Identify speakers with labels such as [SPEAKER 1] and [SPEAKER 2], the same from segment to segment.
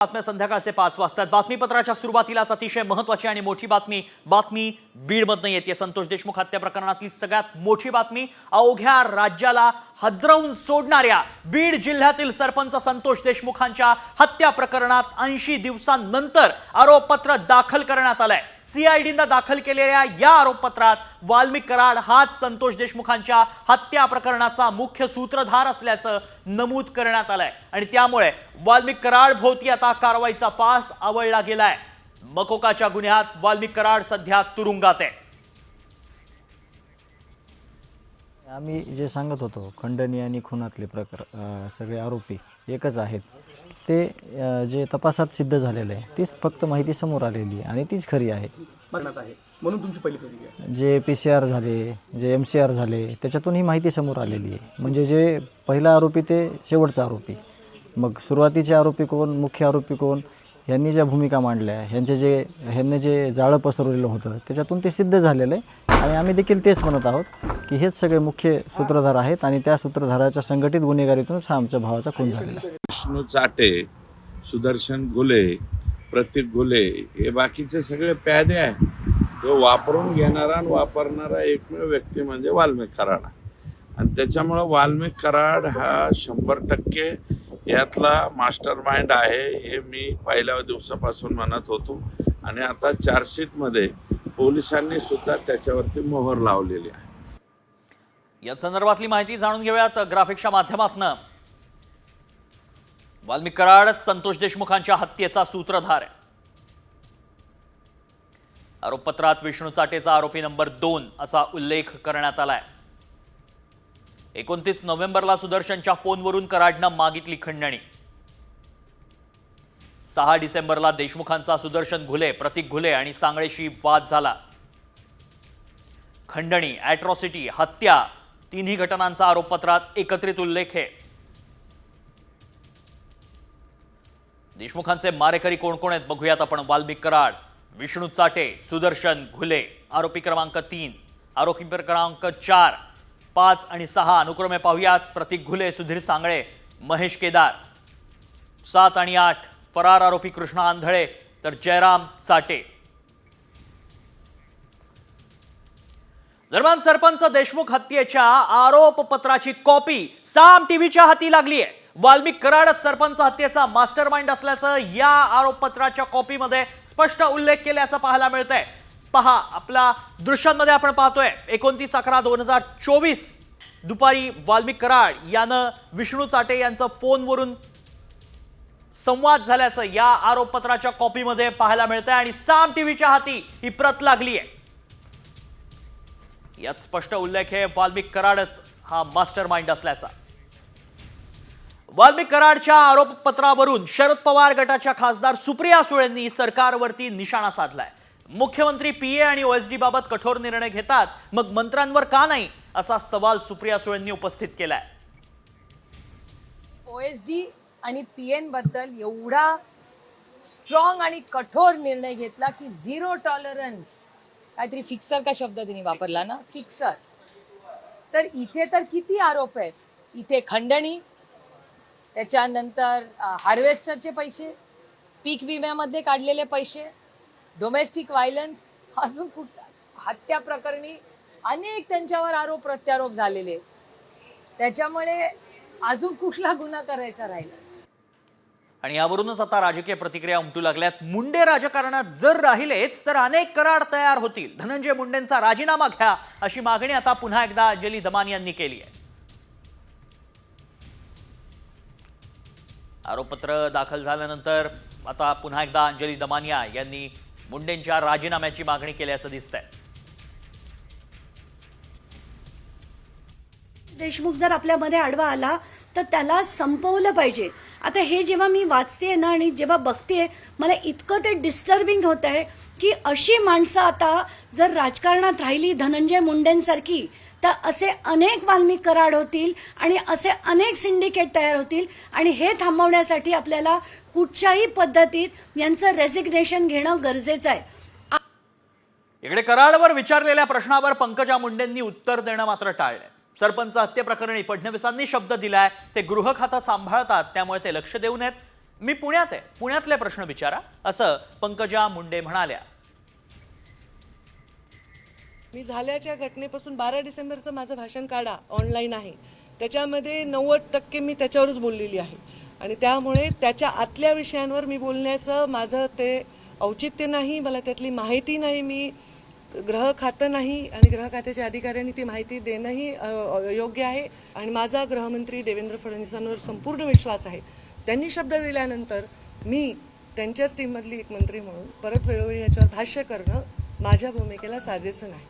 [SPEAKER 1] बातम्या संध्याकाळचे 5 वाजतात। बातमीपत्राच्या सुरुवातीलाच अतिशय महत्त्वाची आणि मोठी बातमी बीडमधून येते। संतोष देशमुख हत्या प्रकरणातली सगळ्यात मोठी बातमी, अवघ्या राज्याला हादरवून सोडणाऱ्या बीड जिल्ह्यातील सरपंच संतोष देशमुखांच्या हत्या प्रकरणात 80 दिवसांनंतर आरोपपत्र दाखल करण्यात आलंय। सीआयडीने दाखल केलेल्या या आरोपपत्रात वाल्मिक कराड हाच संतोष देशमुखांच्या हत्या प्रकरणाचा मुख्य सूत्रधार असल्याचं नमूद करण्यात आलंय आणि त्यामुळे वाल्मिक कराड भोवती आता कारवाईचा फास आवळला गेलाय। मकोकाच्या गुन्ह्यात वाल्मिक कराड सध्या तुरुंगात आहे।
[SPEAKER 2] आम्ही जे सांगत होतो खंडणी आणि खुनातले सगळे आरोपी एकच आहेत, ते जे तपासात सिद्ध झालेलं आहे तीच फक्त माहिती समोर आलेली आहे आणि तीच खरी आहे।
[SPEAKER 3] म्हणून तुमची पहिली प्रतिक्रिया,
[SPEAKER 2] जे PCR झाले, जे MCR झाले, त्याच्यातून ही माहिती समोर आलेली आहे। म्हणजे जे पहिला आरोपी ते शेवटचा आरोपी, मग सुरुवातीचे आरोपी कोण, मुख्य आरोपी कोण, यांनी ज्या भूमिका मांडल्या, ह्यांनी जे जाळं पसरवलेलं होतं त्याच्यातून ते सिद्ध झालेलं आहे आणि आम्ही देखील तेच म्हणत आहोत की हेच सगळे मुख्य सूत्रधार आहेत आणि त्या सूत्रधाराच्या संघटित गुन्हेगारीतूनच हा आमच्या भावाचा खून झालेला आहे।
[SPEAKER 4] विष्णू चाटे, सुदर्शन घुले, प्रतीक घुले हे बाकीचे सगळे प्यादे आहे। तो वापरून घेणारा आणि वापरणारा एकमेव व्यक्ती म्हणजे वाल्मिक कराड आणि त्याच्यामुळं वाल्मिक कराड हा 100% यातला मास्टर माइंड आहे हे मी पहिल्या दिवसापासून म्हणत होतो आणि आता चार्जशीटमध्ये पोलिसांनी सुद्धा त्याच्यावरती मोहर लावलेली आहे।
[SPEAKER 1] या संदर्भातली माहिती जाणून घेऊयात ग्राफिक्सच्या माध्यमातून। वाल्मिक कराड संतोष देशमुखांच्या हत्येचा सूत्रधार आहे। आरोपपत्रात विष्णू चाटेचा आरोपी नंबर 2 असा उल्लेख करण्यात आलाय। 29 नोव्हेंबरला सुदर्शनच्या फोनवरून कराडनं मागितली खंडणी। 6 डिसेंबरला देशमुखांचा सुदर्शन घुले, प्रतीक घुले आणि सांगळेशी वाद झाला। खंडणी, ॲट्रॉसिटी, हत्या तिन्ही घटनांचा आरोपपत्रात एकत्रित उल्लेख आहे। देशमुखांचे मारेकरी कोण कोण आहेत बघूयात आपण। वाल्मिक कराड, विष्णू चाटे, सुदर्शन घुले, आरोपी क्रमांक 3, आरोपी क्रमांक 4, 5 आणि 6 अनुक्रमे पाहूयात। प्रतीक घुले, सुधीर सांगळे, महेश केदार। 7 आणि 8 फरार आरोपी कृष्णा आंधळे तर जयराम चाटे। दरम्यान सरपंच देशमुख हत्येच्या आरोपपत्राची कॉपी साम टीव्हीच्या हाती लागली आहे। वाल्मिक कराडच सरपंच हत्येचा मास्टरमाइंड असल्याचं या आरोपपत्राच्या कॉपीमध्ये स्पष्ट उल्लेख केल्याचं पाहायला मिळतंय। पहा, आपल्या दृश्यांमध्ये आपण पाहतोय 29/11/2024 दुपारी वाल्मिक कराड यानं विष्णू चाटे यांचं फोनवरून संवाद झाल्याचं या आरोपपत्राच्या कॉपीमध्ये पाहायला मिळतंय आणि साम टीव्हीच्या हाती ही प्रत लागली आहे। यात स्पष्ट उल्लेख आहे वाल्मिक कराडच हा मास्टरमाइंड असल्याचा। वाल्मिक कराडच्या आरोपपत्रावरून शरद पवार गटाच्या खासदार सुप्रिया सुळेंनी सरकारवरती निशाणा साधलाय। मुख्यमंत्री PA आणि OSD बाबत कठोर निर्णय घेतात, मग मंत्र्यांवर का नाही असा सवाल सुप्रिया सुळेंनी उपस्थित केलाय।
[SPEAKER 5] OSD आणि PN बद्दल एवढा स्ट्रॉंग आणि कठोर निर्णय घेतला की 0 टॉलरन्स, काहीतरी फिक्सर का शब्द तिने वापरला ना, फिक्सर। तर इथे तर किती आरोप आहेत, इथे खंडणी, त्याच्यानंतर हार्वेस्टरचे पैसे, पीक विम्यामध्ये काढलेले पैसे, डोमेस्टिक व्हायलन्स, अजून हत्या प्रकरणी अनेक त्यांच्यावर आरोप प्रत्यारोप झालेले। त्याच्यामुळे अजून कुठला गुन्हा करायचा राहिला।
[SPEAKER 1] आणि यावरूनच आता राजकीय प्रतिक्रिया उमटू लागल्यात। मुंडे राजकारणात जर राहिलेच तर अनेक कराड तयार होतील। धनंजय मुंडेंचा राजीनामा घ्या अशी मागणी आता पुन्हा एकदा अंजली दमानिया यांनी केली आहे। आरोपपत्र दाखल झाल्यानंतर आता पुन्हा एकदा अंजली दमानिया यांनी मुंडेंच्या राजीनाम्याची मागणी केल्याचं दिसतंय।
[SPEAKER 6] देशमुख जर आपल्यामध्ये आडवा आला तर त्याला संपवलं पाहिजे। आता हे जेव्हा मी वाचते ना आणि जेव्हा बघते, मला इतकं ते डिस्टर्बिंग होत आहे की अशी माणसं आता जर राजकारणात राहिली धनंजय मुंडेंसारखी, तर असे अनेक वाल्मिक कराड होतील आणि असे अनेक सिंडिकेट तयार होतील आणि हे थांबवण्यासाठी आपल्याला कुठच्याही पद्धतीत यांचं रेसिग्नेशन घेणं गरजेचं आहे।
[SPEAKER 1] इकडे कराडवर विचारलेल्या प्रश्नावर पंकजा मुंडेंनी उत्तर देणं मात्र टाळलंय। सरपंच हत्येप्रकरणी फडणवीसांनी शब्द दिलाय ते गृह खातं सांभाळतात, त्यामुळे ते लक्ष देऊ नयेत। मी पुण्यात आहे, पुण्यातले प्रश्न विचारा, असं पंकजा मुंडे म्हणाल्या.
[SPEAKER 7] मी झाल्याच्या घटनेपासून 12 डिसेंबरचं माझं भाषण काढा, ऑनलाईन आहे, त्याच्यामध्ये 90% मी त्याच्यावरच बोललेली आहे आणि त्यामुळे त्याच्या आतल्या विषयांवर मी बोलण्याचं माझं ते औचित्य नाही, मला त्यातली माहिती नाही, मी गृह खातं नाही आणि गृह खात्याच्या अधिकाऱ्यांनी ती माहिती देणंही योग्य आहे आणि माझा गृहमंत्री देवेंद्र फडणवीसांवर संपूर्ण विश्वास आहे. त्यांनी शब्द दिल्यानंतर मी त्यांच्याच टीममधली एक मंत्री म्हणून परत वेळोवेळी याच्यावर भाष्य करणं माझ्या भूमिकेला साजेसं नाही.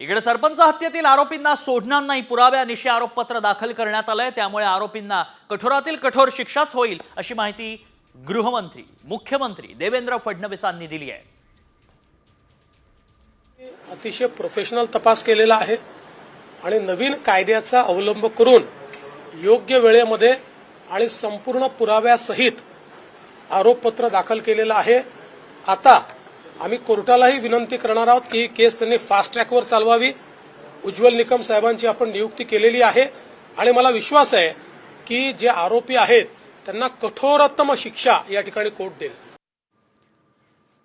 [SPEAKER 1] इकडे सरपंच हत्येतील आरोपींना सोडणार नाही, पुराव्यानिशी आरोपपत्र दाखल करण्यात आलंय, त्यामुळे आरोपींना कठोरातील कठोर शिक्षाच होईल, अशी माहिती गृहमंत्री मुख्यमंत्री देवेंद्र फडणवीसांनी दिली आहे.
[SPEAKER 8] अतिशय प्रोफेशनल तपास केलेला आहे आणि नवीन कायद्याचा अवलंब करून योग्य वेळेमध्ये आणि संपूर्ण पुराव्यासहित आरोपपत्र दाखल केलेलं आहे. आता आम्ही कोर्टालाही विनंती करणार आहोत की ही केस त्यांनी फास्ट ट्रॅकवर चालवावी. उज्ज्वल निकम साहेबांची आपण नियुक्ती केलेली आहे आणि मला विश्वास आहे की जे आरोपी आहेत त्यांना कठोरतम शिक्षा या ठिकाणी कोर्ट देईल.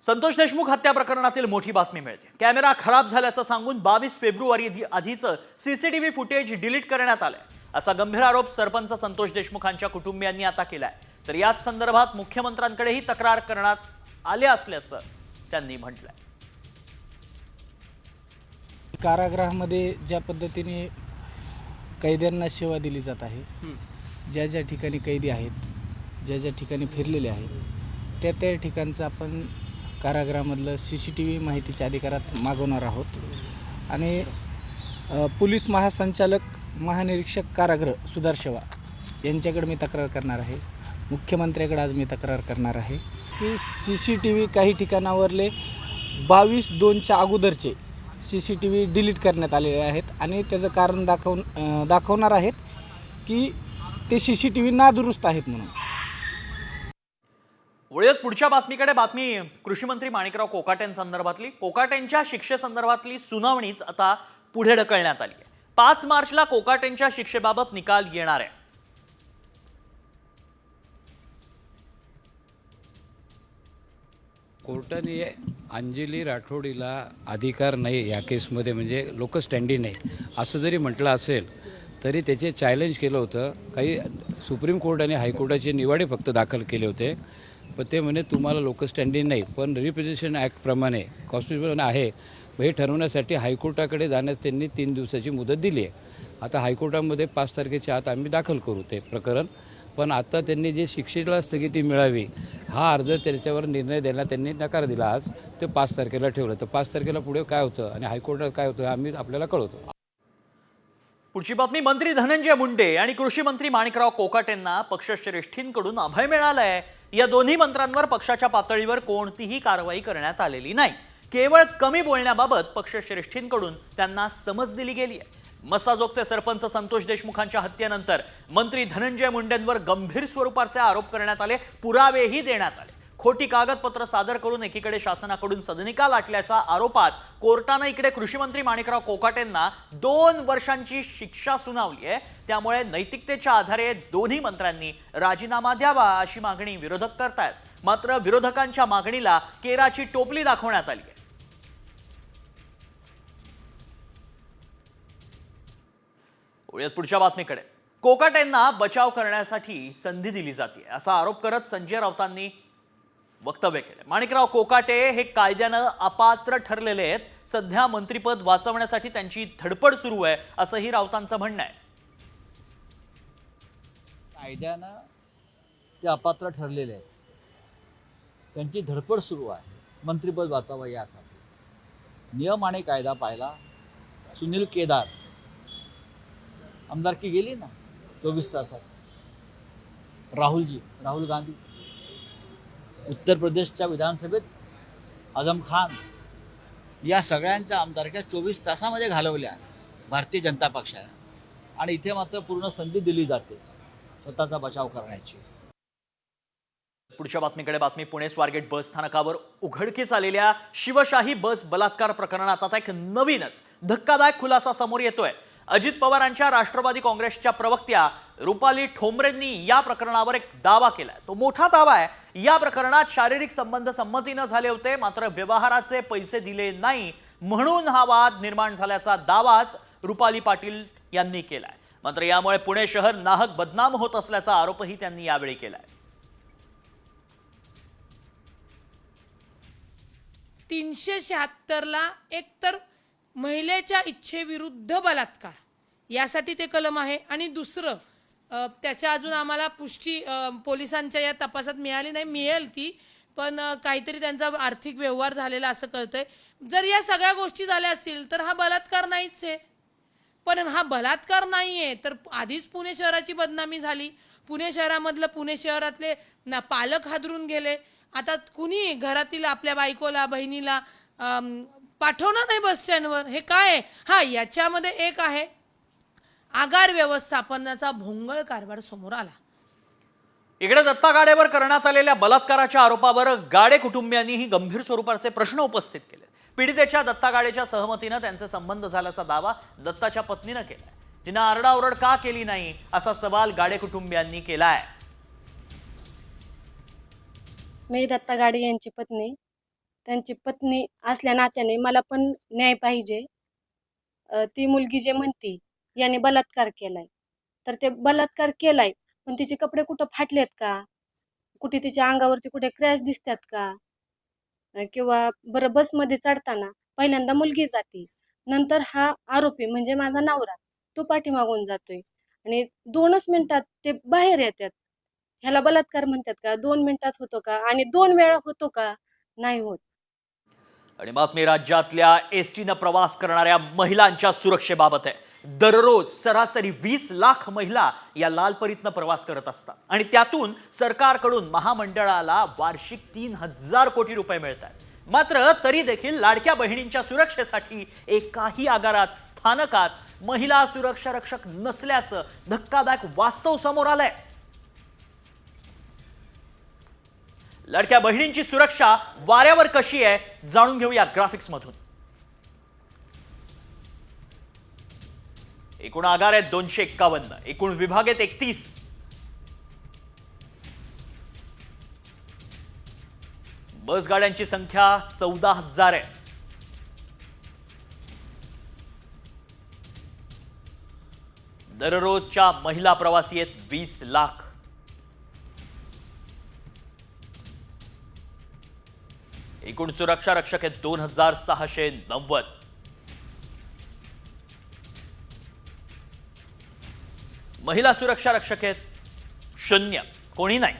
[SPEAKER 1] संतोष देशमुख हत्या प्रकरणातील मोठी बातमी मिळते. कॅमेरा खराब झाल्याचं सांगून 22 फेब्रुवारी आधीचं सीसीटीव्ही फुटेज डिलीट करण्यात आलंय, असा गंभीर आरोप सरपंच संतोष देशमुखांच्या कुटुंबियांनी आता केलाय. तर याच संदर्भात मुख्यमंत्र्यांकडेही तक्रार करण्यात आले असल्याचं त्यांनी म्हटलंय.
[SPEAKER 9] कारागृहामध्ये ज्या पद्धतीने कैद्यांना सेवा दिली जात आहे, ज्या ज्या ठिकाणी कैदी आहेत, ज्या ज्या ठिकाणी फिरलेले आहेत, त्या त्या ठिकाणचं आपण कारागृहामधलं CCTV माहितीच्या अधिकारात मागवणार आहोत आणि पोलीस महासंचालक महानिरीक्षक कारागृह सुधार सेवा यांच्याकडे मी तक्रार करणार आहे. मुख्यमंत्र्याकडे आज मी तक्रार करणार आहे की CCTV काही ठिकाणावरले 22/2च्या अगोदरचे CCTV डिलीट करण्यात आलेले आहेत आणि त्याचं कारण दाखवणार आहेत की ते CCTV नादुरुस्त आहेत म्हणून.
[SPEAKER 1] वळूयात पुढच्या बातमीकडे. बातमी कृषी मंत्री माणिकराव कोकाटेंसंदर्भातली. कोकाटेंच्या शिक्षेसंदर्भातली सुनावणीच आता पुढे ढकलण्यात आली आहे. 5 मार्चला कोकाटेंच्या शिक्षेबाबत निकाल येणार आहे.
[SPEAKER 10] कोर्टाने अंजली राठोडीला अधिकार नाही या केसमध्ये, म्हणजे लोक स्टँडी नाही असं जरी म्हटलं असेल तरी त्याचे चॅलेंज केलं होतं. काही सुप्रीम कोर्ट आणि हायकोर्टाचे निवाडे फक्त दाखल केले होते, पण ते म्हणे तुम्हाला लोक स्टँडिंग नाही. पण रिप्रेझेंटेशन ॲक्टप्रमाणे कॉन्स्टिट्यूशन आहे, हे ठरवण्यासाठी हायकोर्टाकडे जाण्यास त्यांनी 3 दिवसाची मुदत दिली आहे. आता हायकोर्टामध्ये 5 तारखेच्या आत आम्ही दाखल करू ते प्रकरण. पण आता त्यांनी जे शिक्षेला स्थगिती मिळावी हा अर्ज त्याच्यावर निर्णय द्यायला त्यांनी नकार दिला. आज ते 5 तारखेला ठेवलं. तर 5 तारखेला पुढे काय होतं आणि हायकोर्टात काय होतं आम्ही आपल्याला कळवतो.
[SPEAKER 1] पुढची बातमी. मंत्री धनंजय मुंडे आणि कृषी मंत्री माणिकराव कोकाटेंना पक्षश्रेष्ठींकडून अभय मिळालंय. या दोन्ही मंत्र्यांवर पक्षाच्या पातळीवर कोणतीही कारवाई करण्यात आलेली नाही. केवळ कमी बोलण्याबाबत पक्षश्रेष्ठींकडून त्यांना समज दिली गेली आहे. मसाजोगचे सरपंच संतोष देशमुखांच्या हत्येनंतर मंत्री धनंजय मुंडेंवर गंभीर स्वरूपाचे आरोप करण्यात आले, पुरावेही देण्यात आले. खोटी कागदपत्र सादर करून एकीकडे शासनाकडून सदनिका लाटल्याच्या आरोपात कोर्टाने इकडे कृषी मंत्री माणिकराव कोकाटेंना 2 वर्षांची शिक्षा सुनावली आहे. त्यामुळे नैतिकतेच्या आधारे दोन्ही मंत्र्यांनी राजीनामा द्यावा अशी मागणी विरोधक करतायत. मात्र विरोधकांच्या मागणीला केराची टोपली दाखवण्यात आली आहे. पुढच्या बातमीकडे. कोकाटेंना बचाव करण्यासाठी संधी दिली जाते असा आरोप करत संजय राऊतांनी वक्तव्य केले. माणिकराव कोकाटे हे कायद्यानं अपात्र ठरलेले आहेत. सध्या मंत्रिपद वाचवण्यासाठी त्यांची धडपड सुरू आहे असंही राऊतांचं म्हणणं आहे.
[SPEAKER 11] कायद्यानं ते अपात्र ठरलेले आहेत, त्यांची धडपड सुरू आहे मंत्रिपद वाचावं यासाठी. नियम आणि कायदा पाहिला. सुनील केदार आमदारकी गेली ना 24 तासात. राहुल गांधी उत्तर प्रदेशच्या विधानसभेत आझम खान, या सगळ्यांच्या आमदारक्या 24 तासामध्ये घालवल्या भारतीय जनता पक्षाने. आणि इथे मात्र पूर्ण संधी दिली जाते स्वतःचा बचाव करण्याची.
[SPEAKER 1] पुढच्या बातमीकडे. बातमी. पुणे स्वारगेट बस स्थानकावर उघडकीस आलेल्या शिवशाही बस बलात्कार प्रकरणात आता एक नवीनच धक्कादायक खुलासा समोर येतोय. अजित पवारांच्या राष्ट्रवादी काँग्रेसच्या प्रवक्त्या रुपाली ठोंबरेंनी या प्रकरणावर एक दावा केलाय. तो मोठा दावा आहे. या प्रकरणात शारीरिक संबंध संमतीनं झाले होते, मात्र व्यवहाराचे पैसे दिले नाही म्हणून हा वाद निर्माण झाल्याचा दावाच रुपाली पाटील यांनी केलाय. मात्र यामुळे पुणे शहर नाहक बदनाम होत असल्याचा आरोपही त्यांनी यावेळी केलाय.
[SPEAKER 12] 376ला एकतर महिलेच्या इच्छेविरुद्ध बलात्कार यासाठी ते कलम आहे, आणि दुसरं त्याच्या अजून आम्हाला पुष्टी पोलिसांच्या या तपासात मिळाली नाही, मिळेल ती, पण काहीतरी त्यांचा आर्थिक व्यवहार झालेला असं कळतंय. जर या सगळ्या गोष्टी झाल्या असतील तर हा बलात्कार नाहीच आहे. पण हा बलात्कार नाहीये तर आधीच पुणे शहराची बदनामी झाली. पुणे शहरामधलं पुणे शहरातले पालक हादरून गेले. आता कुणी घरातील आपल्या बायकोला बहिणीला पाठवणार नाही बस स्टँडवर. हे काय आहे? हा, याच्यामध्ये एक आहे आगार व्यवस्थापनाचा भोंगळ कारभार समोर आला.
[SPEAKER 1] इकडे दत्ता गाडेवर करण्यात आलेल्या बलात्काराच्या आरोपावर गाडे कुटुंबियांनीही गंभीर स्वरूपाचे प्रश्न उपस्थित केले. पीडितेच्या दत्ता गाडेच्या सहमतीनं त्यांचे संबंध झाल्याचा दावा दत्ताच्या पत्नीनं केलाय. तिनं आरडाओरड का केली नाही असा सवाल गाडे कुटुंबियांनी केलाय.
[SPEAKER 13] मी दत्ता गाडे यांची पत्नी, त्यांची पत्नी असल्या नात्याने मला पण न्याय पाहिजे. ती मुलगी जे म्हणती याने बलात्कार केलाय, तर ते बलात्कार केलाय, पण तिचे कपडे कुठं फाटलेत का, कुठे तिच्या अंगावरती कुठे क्रॅश दिसतात का, किंवा बरं बसमध्ये चढताना पहिल्यांदा मुलगी जाते, नंतर हा आरोपी म्हणजे माझा नवरा तो पाठीमागून जातोय आणि 2च मिनिटात ते बाहेर येतात. ह्याला बलात्कार म्हणतात का? 2 मिनिटात होतो का? आणि 2 वेळा होतो का? नाही होत.
[SPEAKER 1] आणि बातमी राज्यातल्या एसटीनं प्रवास करणाऱ्या महिलांच्या सुरक्षेबाबत आहे. दररोज सरासरी 20 लाख महिला या लालपरीतनं प्रवास करत असतात आणि त्यातून सरकारकडून महामंडळाला वार्षिक 3,000 कोटी रुपये मिळतात. मात्र तरी देखील लाडक्या बहिणींच्या सुरक्षेसाठी एकाही आगारात स्थानकात महिला सुरक्षा रक्षक नसल्याचं धक्कादायक वास्तव समोर आलंय. लाडक्या बहिणींची सुरक्षा वाऱ्यावर कशी आहे जाणून घेऊया ग्राफिक्स मधून. एकूण आगार आहेत 251, एकूण विभाग आहेत 31. बस गाड्यांची संख्या 14,000 आहे. दररोजच्या महिला प्रवासी आहेत 20 लाख. एकूण सुरक्षा रक्षक आहेत 2,690. महिला सुरक्षा रक्षक आहेत 0, कोणी नाही.